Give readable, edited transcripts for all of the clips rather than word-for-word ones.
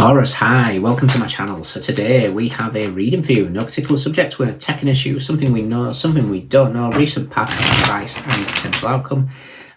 Taurus, hi, welcome to my channel. So today we have a reading for you. No particular subject, we're going to take an issue, something we know, something we don't know, recent past advice and potential outcome.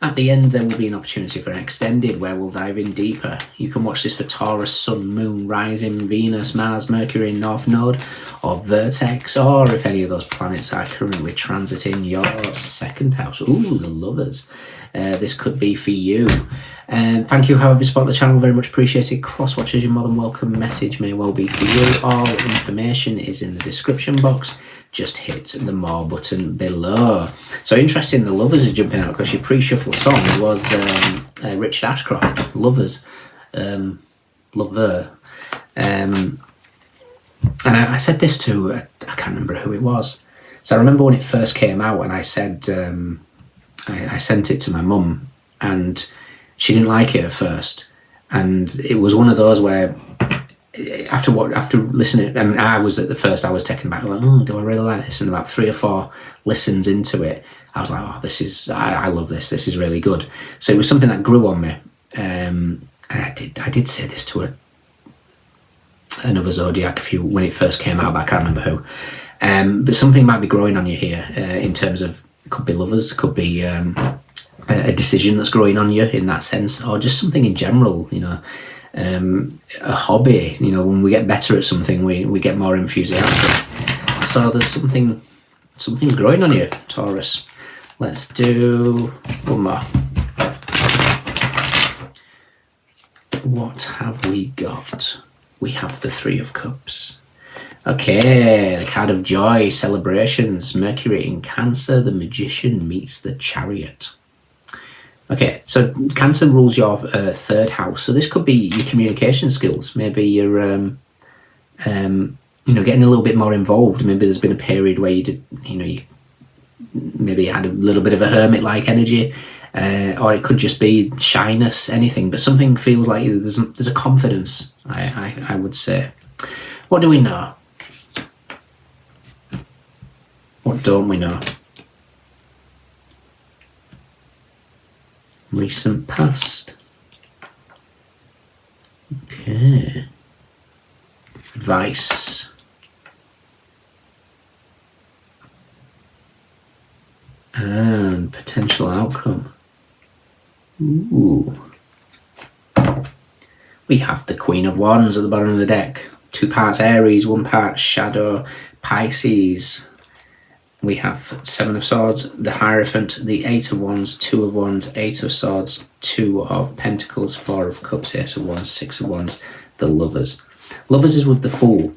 At the end there will be an opportunity for an extended where we'll dive in deeper. You can watch this for Taurus, Sun, Moon, Rising, Venus, Mars, Mercury, North Node or Vertex, or if any of those planets are currently transiting your second house. Ooh, the Lovers. This could be for you. Thank you, however, you support the channel, very much appreciated. Cross watchers, you're more than welcome. Message may well be for you. All information is in the description box. Just hit the more button below. So interesting, the Lovers is jumping out because your pre-shuffle song was Richard Ashcroft, Lovers, Lover. And I said this to, I can't remember who it was. So I remember when it first came out and I said, I sent it to my mum and she didn't like it at first, and it was one of those where after listening, I mean, I was taken back, like, oh, do I really like this? And about 3 or 4 listens into it, I was like, oh, this is, I love this. This is really good. So it was something that grew on me. And I did say this to another zodiac when it first came out, but I can't remember who. But something might be growing on you here in terms of, it could be Lovers, it could be a decision that's growing on you in that sense, or just something in general, you know, a hobby. You know, when we get better at something, we get more enthusiastic. So there's something growing on you, Taurus. Let's do one more. What have we got? We have the 3 of Cups. Okay, the card of joy, celebrations, Mercury in Cancer, the Magician meets the Chariot. Okay, so Cancer rules your 3rd house, so this could be your communication skills. Maybe you're, you know, getting a little bit more involved. Maybe there's been a period where you maybe had a little bit of a hermit-like energy, or it could just be shyness, anything. But something feels like there's a confidence. I would say. What do we know? What don't we know? Recent past. Okay. Advice. And potential outcome. Ooh. We have the Queen of Wands at the bottom of the deck. 2 parts Aries, 1 part Shadow, Pisces. We have 7 of Swords, the Hierophant, the 8 of Wands, 2 of Wands, 8 of Swords, 2 of Pentacles, 4 of Cups, 8 of Wands, 6 of Wands, the Lovers. Lovers is with the Fool.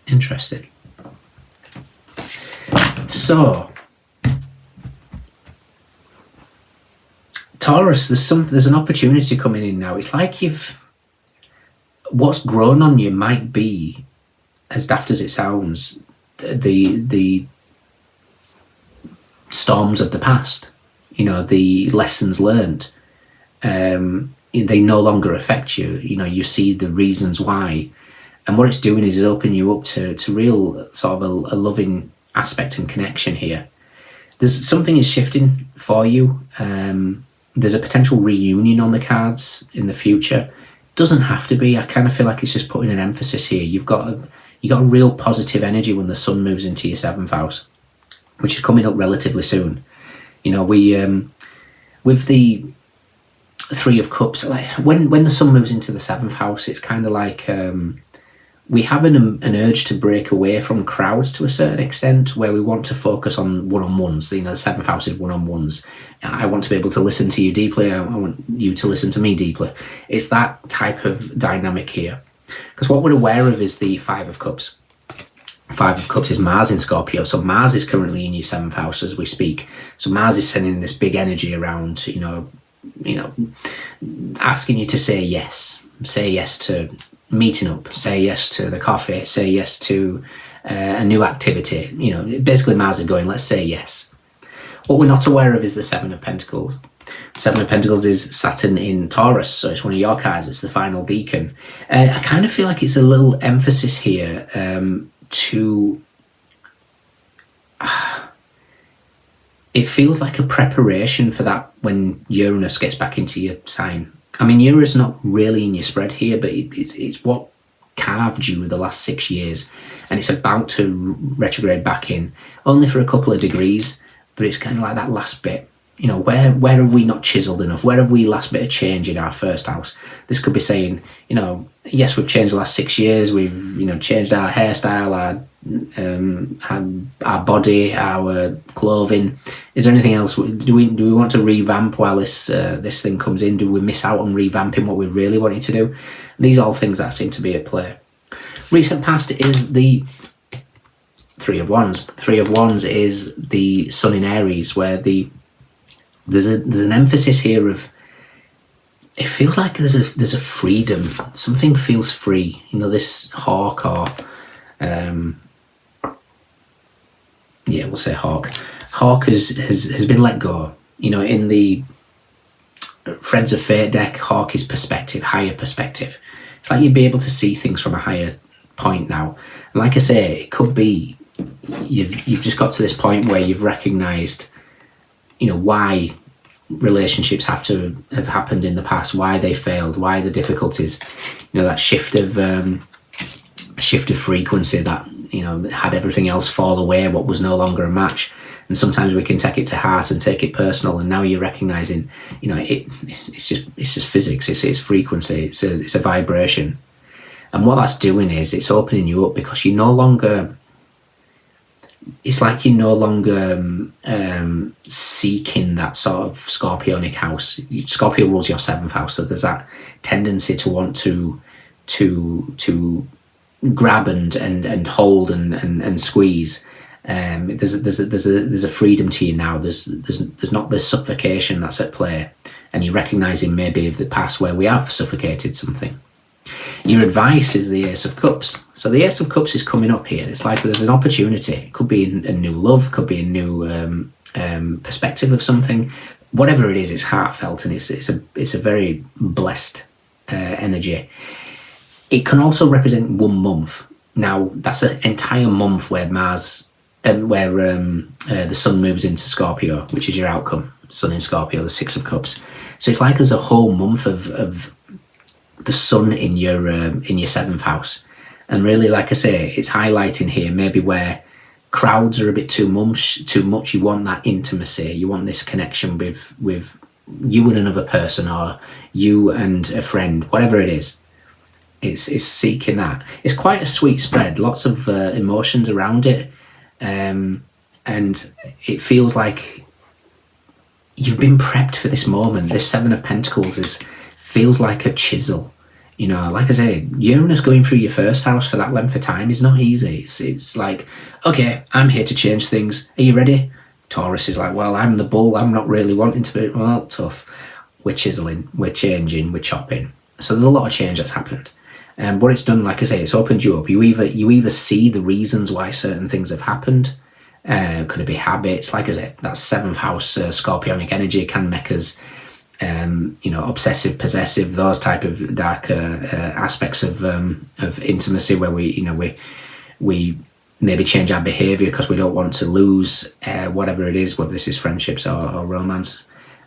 Interesting. So, Taurus, there's an opportunity coming in now. It's like what's grown on you might be, as daft as it sounds, the storms of the past, you know, the lessons learned. They no longer affect you. You know, you see the reasons why, and what it's doing is opening you up to real sort of a loving aspect and connection here. There's something is shifting for you. There's a potential reunion on the cards in the future. Doesn't have to be. I kind of feel like it's just putting an emphasis here. You got a real positive energy when the Sun moves into your 7th house, which is coming up relatively soon. You know, we with the 3 of Cups, like when the Sun moves into the 7th house, it's kind of like we have an urge to break away from crowds to a certain extent, where we want to focus on one-on-ones. You know, the 7th house is one-on-ones. I want to be able to listen to you deeply. I want you to listen to me deeply. It's that type of dynamic here. Because what we're aware of is the 5 of Cups. 5 of Cups is Mars in Scorpio. So Mars is currently in your 7th house as we speak. So Mars is sending this big energy around, you know, asking you to say yes. Say yes to meeting up. Say yes to the coffee. Say yes to a new activity. You know, basically Mars is going, let's say yes. What we're not aware of is the 7 of Pentacles. 7 of Pentacles is Saturn in Taurus, so it's one of your cards. It's the final deacon. I kind of feel like it's a little emphasis here to... it feels like a preparation for that when Uranus gets back into your sign. I mean, Euro's not really in your spread here, but it's what carved you the last 6 years, and it's about to retrograde back in, only for a couple of degrees, but it's kind of like that last bit. You know, where have we not chiseled enough? Where have we last bit of change in our first house? This could be saying, you know, yes, we've changed the last 6 years. We've, you know, changed our hairstyle, our body, our clothing. Is there anything else? Do we want to revamp while this thing comes in? Do we miss out on revamping what we really wanted to do? These are all things that seem to be at play. Recent past is the Three of Wands. Three of Wands is the Sun in Aries, where there's an emphasis here of, it feels like there's a freedom. Something feels free. You know, this hawk, or we'll say hawk. Hawk has been let go. You know, in the Threads of Fate deck, hawk is perspective, higher perspective. It's like you'd be able to see things from a higher point now. And like I say, it could be you've just got to this point where you've recognised, you know, why relationships have happened in the past, why they failed, why the difficulties, you know, that shift of frequency that, you know, had everything else fall away, what was no longer a match. And sometimes we can take it to heart and take it personal, and now you're recognizing, you know, it's just physics, it's frequency, it's a vibration. And what that's doing is it's opening you up, because you no longer, it's like you're no longer seeking that sort of scorpionic house. Scorpio rules your 7th house, so there's that tendency to want to grab and hold and squeeze. There's a freedom to you now. There's not this suffocation that's at play, and you're recognizing maybe of the past where we have suffocated something. Your advice is the Ace of Cups. So the Ace of Cups is coming up here. It's like there's an opportunity. It could be a new love, could be a new perspective of something. Whatever it is, it's heartfelt, and it's a very blessed energy. It can also represent 1 month. Now that's an entire month where the Sun moves into Scorpio, which is your outcome. Sun in Scorpio, the 6 of Cups. So it's like there's a whole month of the Sun in your 7th house, and really, like I say, it's highlighting here maybe where crowds are a bit too much. You want that intimacy, you want this connection with you and another person, or you and a friend, whatever it is. It's seeking that. It's quite a sweet spread, lots of emotions around it, and it feels like you've been prepped for this moment. This 7 of Pentacles feels like a chisel. You know, like I say, Uranus going through your 1st house for that length of time is not easy. It's like, okay, I'm here to change things. Are you ready? Taurus is like, well, I'm the bull. I'm not really wanting to be. Well, tough. We're chiseling, we're changing, we're chopping. So there's a lot of change that's happened. And what it's done, like I say, it's opened you up. You either see the reasons why certain things have happened. Could it be habits? Like I said, that 7th house scorpionic energy can make us, you know, obsessive, possessive, those type of dark aspects of intimacy, where we maybe change our behaviour because we don't want to lose whatever it is, whether this is friendships or romance.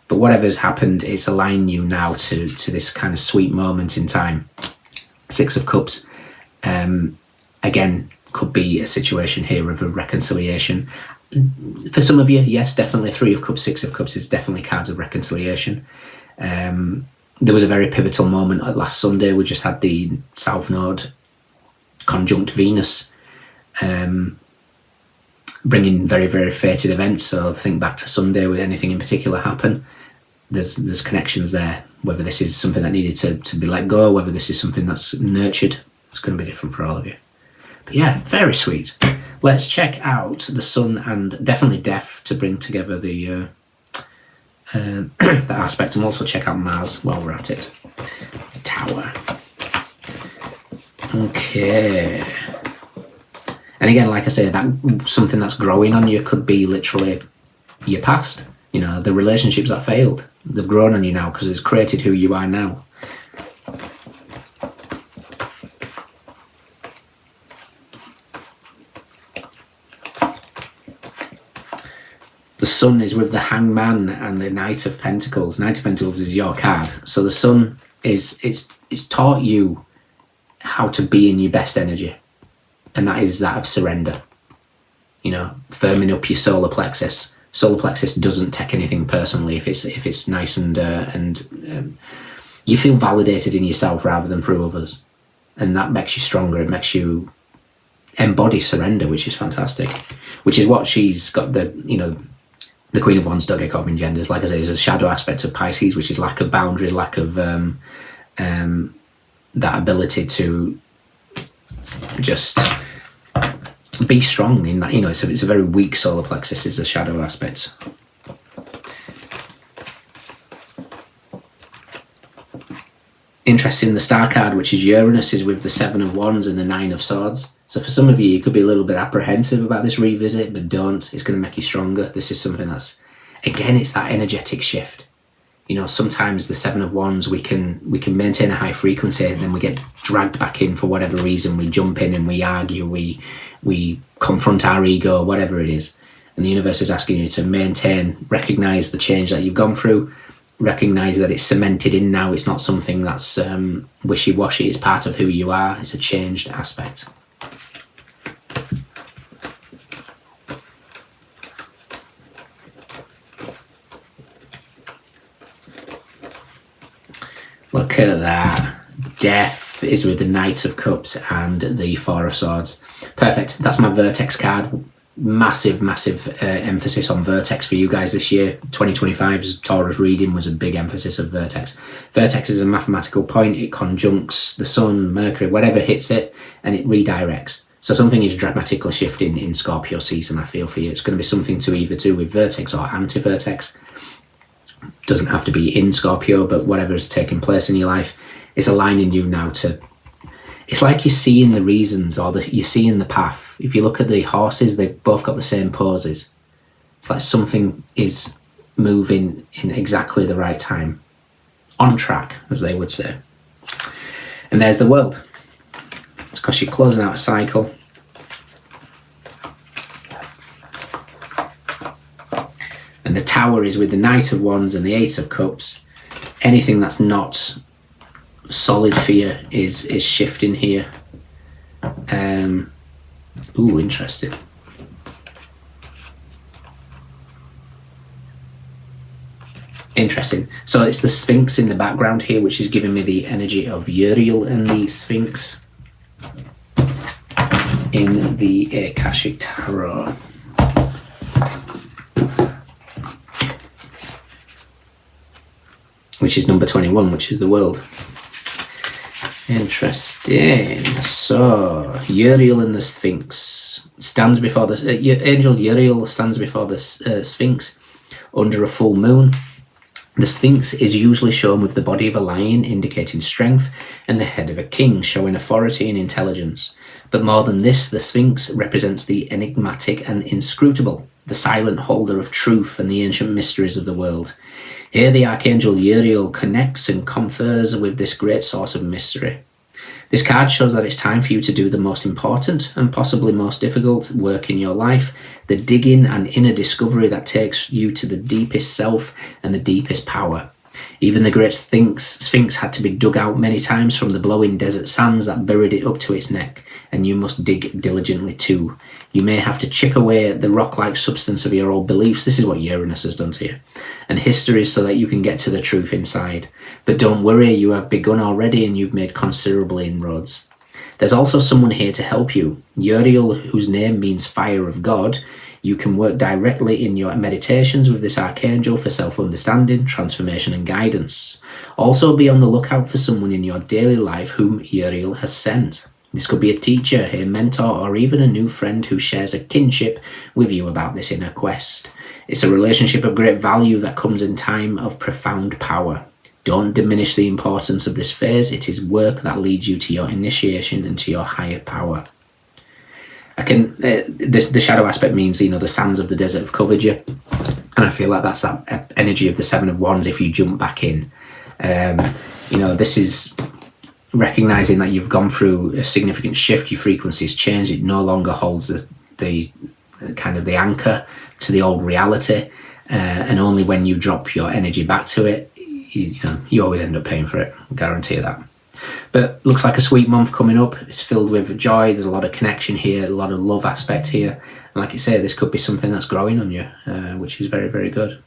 But whatever's happened, it's aligning you now to this kind of sweet moment in time. 6 of Cups, again, could be a situation here of a reconciliation. For some of you, yes, definitely 3 of Cups, 6 of Cups is definitely cards of reconciliation. There was a very pivotal moment last Sunday. We just had the South Node conjunct Venus, bringing very, very fated events. So think back to Sunday, would anything in particular happen? There's connections there. Whether this is something that needed to be let go, whether this is something that's nurtured, it's going to be different for all of you. But yeah, very sweet. Let's check out the Sun and definitely Death to bring together the aspect, and also check out Mars while we're at it. The Tower. Okay. And again, like I say, that something that's growing on you could be literally your past. You know, the relationships that failed, they've grown on you now because it's created who you are now. The Sun is with the Hangman and the Knight of Pentacles. Knight of Pentacles is your card. So the Sun it's taught you how to be in your best energy, and that is that of surrender. You know, firming up your solar plexus. Solar plexus doesn't take anything personally if it's nice and you feel validated in yourself rather than through others, and that makes you stronger. It makes you embody surrender, which is fantastic. Which is what she's got. The Queen of Wands, don't get caught up in genders. Like I say, there's a shadow aspect of Pisces, which is lack of boundaries, lack of that ability to just be strong in that. You know, it's a very weak solar plexus is a shadow aspect. Interesting, the star card, which is Uranus, is with the 7 of Wands and the 9 of Swords. So for some of you, you could be a little bit apprehensive about this revisit, but don't. It's going to make you stronger. This is something that's, again, it's that energetic shift. You know, sometimes the 7 of Wands, we can maintain a high frequency, and then we get dragged back in for whatever reason. We jump in and we argue, we confront our ego, whatever it is. And the universe is asking you to maintain, recognize the change that you've gone through, recognize that it's cemented in now. It's not something that's wishy-washy. It's part of who you are. It's a changed aspect. Look at that. Death is with the Knight of Cups and the 4 of Swords. Perfect. That's my Vertex card. Massive emphasis on Vertex for you guys this year. 2025's Taurus reading was a big emphasis of Vertex. Vertex is a mathematical point. It conjuncts the Sun, Mercury, whatever hits it, and it redirects. So something is dramatically shifting in Scorpio season, I feel, for you. It's going to be something to either do with Vertex or anti-Vertex. Doesn't have to be in Scorpio, but whatever is taking place in your life is aligning you now to... It's like you're seeing the reasons, or you're seeing the path. If you look at the horses, they've both got the same poses. It's like something is moving in exactly the right time. On track, as they would say. And there's the World. It's because you're closing out a cycle. And the Tower is with the Knight of Wands and the 8 of Cups. Anything that's not solid for you is shifting here. Ooh, interesting. Interesting. So it's the Sphinx in the background here, which is giving me the energy of Uriel and the Sphinx in the Akashic Tarot. Which is number 21, which is the World. Interesting. So, Uriel and the Sphinx stands before the... Angel Uriel stands before the Sphinx under a full moon. The Sphinx is usually shown with the body of a lion, indicating strength, and the head of a king, showing authority and intelligence. But more than this, the Sphinx represents the enigmatic and inscrutable, the silent holder of truth and the ancient mysteries of the world. Here the Archangel Uriel connects and confers with this great source of mystery. This card shows that it's time for you to do the most important and possibly most difficult work in your life, the digging and inner discovery that takes you to the deepest self and the deepest power. Even the great Sphinx had to be dug out many times from the blowing desert sands that buried it up to its neck, and you must dig diligently too. You may have to chip away at the rock-like substance of your old beliefs. This is what Uranus has done to you. And history so that you can get to the truth inside. But don't worry, you have begun already and you've made considerable inroads. There's also someone here to help you. Uriel, whose name means fire of God. You can work directly in your meditations with this archangel for self-understanding, transformation and guidance. Also be on the lookout for someone in your daily life whom Uriel has sent. This could be a teacher, a mentor, or even a new friend who shares a kinship with you about this inner quest. It's a relationship of great value that comes in time of profound power. Don't diminish the importance of this phase. It is work that leads you to your initiation and to your higher power. The shadow aspect means, you know, the sands of the desert have covered you. And I feel like that's that energy of the 7 of Wands if you jump back in. You know, this is recognizing that you've gone through a significant shift, your frequency's changed, it no longer holds the kind of the anchor to the old reality, and only when you drop your energy back to it, you always end up paying for it. I guarantee you that. But looks like a sweet month coming up. It's filled with joy. There's a lot of connection here, a lot of love aspect here. And like I say, this could be something that's growing on you, which is very, very good.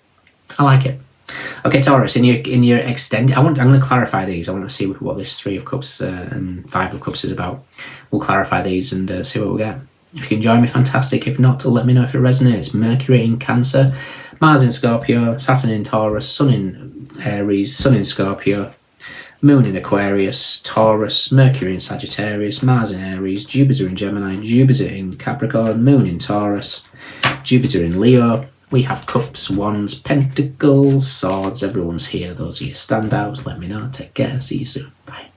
I like it. Okay, Taurus, in your extended, I'm going to clarify these. I want to see what this 3 of Cups and 5 of Cups is about. We'll clarify these and see what we get. If you can join me, fantastic. If not, let me know if it resonates. Mercury in Cancer, Mars in Scorpio, Saturn in Taurus, Sun in Aries, Sun in Scorpio, Moon in Aquarius, Taurus, Mercury in Sagittarius, Mars in Aries, Jupiter in Gemini, Jupiter in Capricorn, Moon in Taurus, Jupiter in Leo. We have Cups, Wands, Pentacles, Swords. Everyone's here. Those are your standouts. Let me know. Take care. See you soon. Bye.